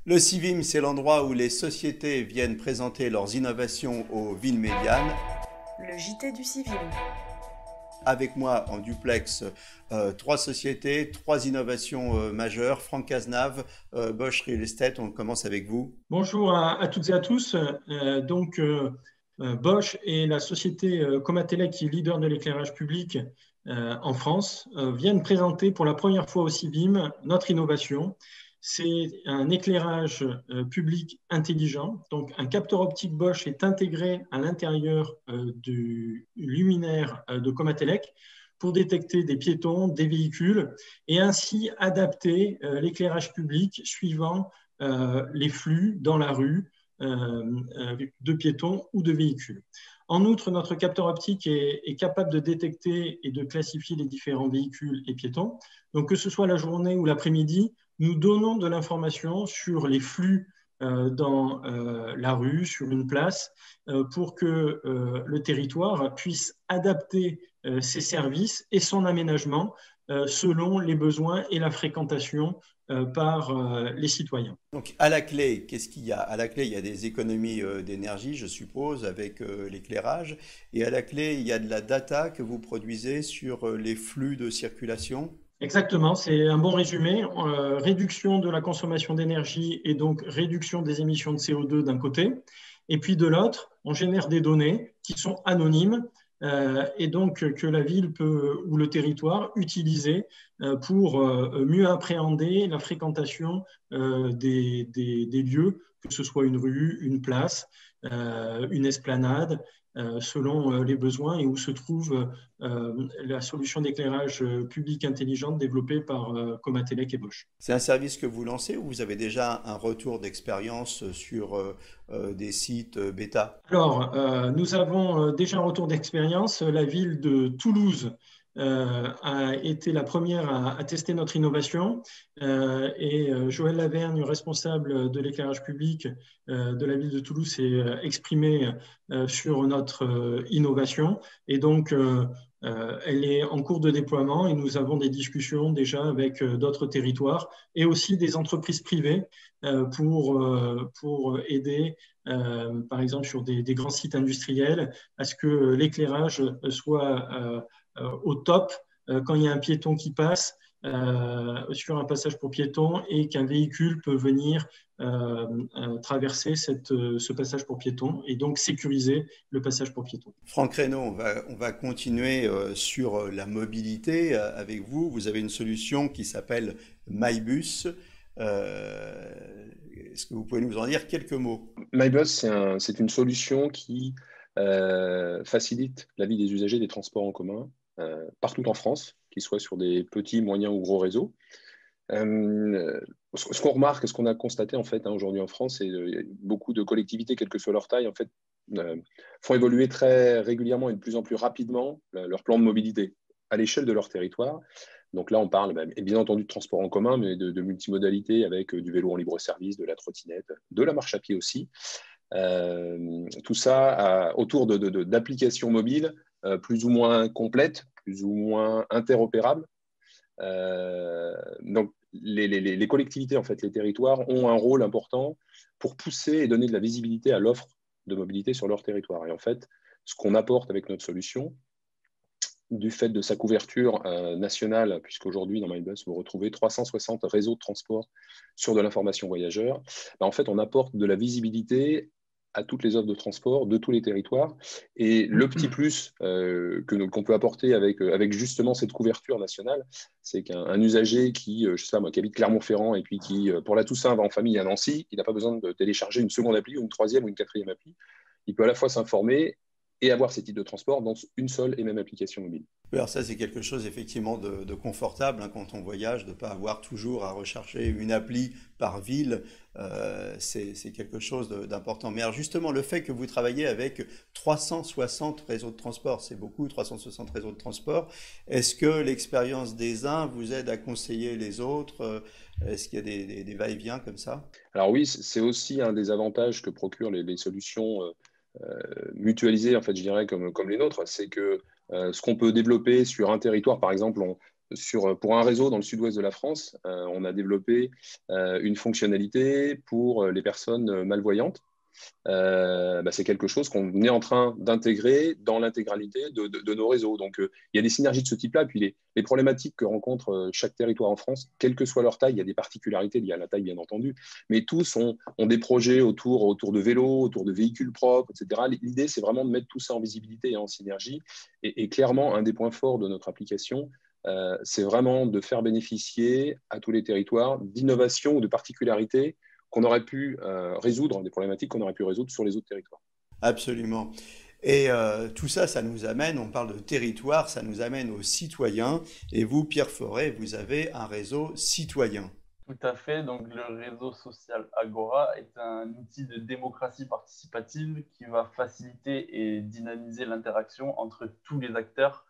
Le CIVIM, c'est l'endroit où les sociétés viennent présenter leurs innovations aux villes médianes. Le JT du Civil. Avec moi en duplex, trois sociétés, trois innovations majeures. Franck Cazenave, Bosch Real Estate, on commence avec vous. Bonjour à toutes et à tous. Bosch est la société Comatelec qui est leader de l'éclairage public en France, viennent présenter pour la première fois au CIVIM notre innovation. C'est un éclairage public intelligent. Donc, un capteur optique Bosch est intégré à l'intérieur du luminaire de Comatelec pour détecter des piétons, des véhicules et ainsi adapter l'éclairage public suivant les flux dans la rue de piétons ou de véhicules. En outre, notre capteur optique est capable de détecter et de classifier les différents véhicules et piétons. Donc, que ce soit la journée ou l'après-midi, nous donnons de l'information sur les flux dans la rue, sur une place, pour que le territoire puisse adapter ses services et son aménagement selon les besoins et la fréquentation par les citoyens. Donc à la clé, qu'est-ce qu'il y a? À la clé, il y a des économies d'énergie, je suppose, avec l'éclairage. Et à la clé, il y a de la data que vous produisez sur les flux de circulation. Exactement, c'est un bon résumé. Réduction de la consommation d'énergie et donc réduction des émissions de CO2 d'un côté. Et puis de l'autre, on génère des données qui sont anonymes et donc que la ville peut ou le territoire utiliser pour mieux appréhender la fréquentation des lieux, que ce soit une rue, une place, une esplanade, selon les besoins et où se trouve la solution d'éclairage public intelligente développée par Comatelec et Bosch. C'est un service que vous lancez ou vous avez déjà un retour d'expérience sur des sites bêta? Alors, nous avons déjà un retour d'expérience. La ville de Toulouse a été la première à tester notre innovation et Joël Lavergne, responsable de l'éclairage public de la ville de Toulouse, s'est exprimé sur notre innovation et donc elle est en cours de déploiement et nous avons des discussions déjà avec d'autres territoires et aussi des entreprises privées pour aider, par exemple sur des grands sites industriels, à ce que l'éclairage soit au top quand il y a un piéton qui passe sur un passage pour piétons et qu'un véhicule peut venir traverser ce passage pour piétons et donc sécuriser le passage pour piétons. Franck Reynaud, on va continuer sur la mobilité avec vous. Vous avez une solution qui s'appelle MyBus. Est-ce que vous pouvez nous en dire quelques mots? MyBus, c'est une solution qui facilite la vie des usagers des transports en commun partout en France, qu'ils soient sur des petits, moyens ou gros réseaux. Ce qu'on remarque, ce qu'on a constaté en fait aujourd'hui en France, c'est beaucoup de collectivités, quelle que soit leur taille, en fait, font évoluer très régulièrement et de plus en plus rapidement leur plan de mobilité à l'échelle de leur territoire. Donc là, on parle et bien entendu de transport en commun, mais de multimodalité avec du vélo en libre service, de la trottinette, de la marche à pied aussi. Tout ça autour d'applications mobiles plus ou moins complètes, plus ou moins interopérables. Donc, les collectivités, en fait, les territoires ont un rôle important pour pousser et donner de la visibilité à l'offre de mobilité sur leur territoire. Et en fait, ce qu'on apporte avec notre solution, du fait de sa couverture nationale, puisqu'aujourd'hui, dans MyBus, vous retrouvez 360 réseaux de transport sur de l'information voyageur, en fait, on apporte de la visibilité à toutes les offres de transport de tous les territoires. Et le petit plus qu'on peut apporter avec justement cette couverture nationale, c'est qu'un usager qui, je sais pas moi, qui habite Clermont-Ferrand et puis qui, pour la Toussaint, va en famille à Nancy, il n'a pas besoin de télécharger une seconde appli ou une troisième ou une quatrième appli. Il peut à la fois s'informer et avoir ces types de transport dans une seule et même application mobile. Alors ça, c'est quelque chose effectivement de confortable hein, quand on voyage, de ne pas avoir toujours à rechercher une appli par ville. C'est quelque chose d'important. Mais alors justement, le fait que vous travaillez avec 360 réseaux de transport, c'est beaucoup, 360 réseaux de transport. Est-ce que l'expérience des uns vous aide à conseiller les autres? Est-ce qu'il y a des va-et-vient comme ça? Alors oui, c'est aussi un des avantages que procurent les solutions mutualisées, en fait, je dirais, comme les nôtres, c'est que ce qu'on peut développer sur un territoire, par exemple, pour un réseau dans le sud-ouest de la France, on a développé une fonctionnalité pour les personnes malvoyantes. C'est quelque chose qu'on est en train d'intégrer dans l'intégralité de nos réseaux. Donc, il y a des synergies de ce type-là. Puis, les problématiques que rencontre chaque territoire en France, quelle que soit leur taille, il y a des particularités liées à la taille, bien entendu, mais tous ont des projets autour de vélos, autour de véhicules propres, etc. L'idée, c'est vraiment de mettre tout ça en visibilité et en synergie. Et clairement, un des points forts de notre application, c'est vraiment de faire bénéficier à tous les territoires d'innovations ou de particularités qu'on aurait pu résoudre, des problématiques qu'on aurait pu résoudre sur les autres territoires. Absolument. Et tout ça, ça nous amène, on parle de territoire, ça nous amène aux citoyens. Et vous, Pierre Forêt, vous avez un réseau citoyen. Tout à fait. Donc, le réseau social Agora est un outil de démocratie participative qui va faciliter et dynamiser l'interaction entre tous les acteurs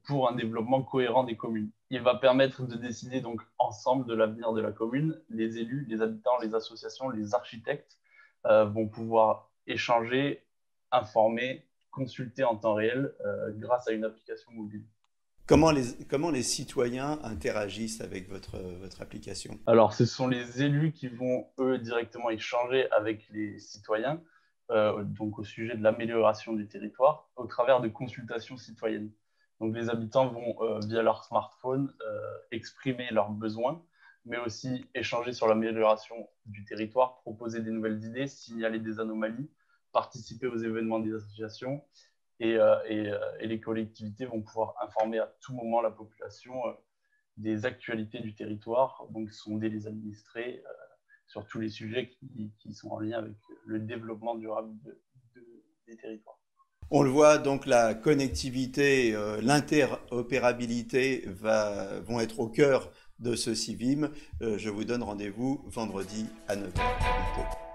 pour un développement cohérent des communes. Il va permettre de décider donc ensemble de l'avenir de la commune. Les élus, les habitants, les associations, les architectes vont pouvoir échanger, informer, consulter en temps réel grâce à une application mobile. Comment les citoyens interagissent avec votre application? Alors, ce sont les élus qui vont, eux, directement échanger avec les citoyens, donc au sujet de l'amélioration du territoire, au travers de consultations citoyennes. Donc, les habitants vont, via leur smartphone, exprimer leurs besoins, mais aussi échanger sur l'amélioration du territoire, proposer des nouvelles idées, signaler des anomalies, participer aux événements des associations. Et les collectivités vont pouvoir informer à tout moment la population des actualités du territoire, donc sonder les administrés sur tous les sujets qui sont en lien avec le développement durable des territoires. On le voit, donc la connectivité, l'interopérabilité vont être au cœur de ce CIVIM. Je vous donne rendez-vous vendredi à 9h.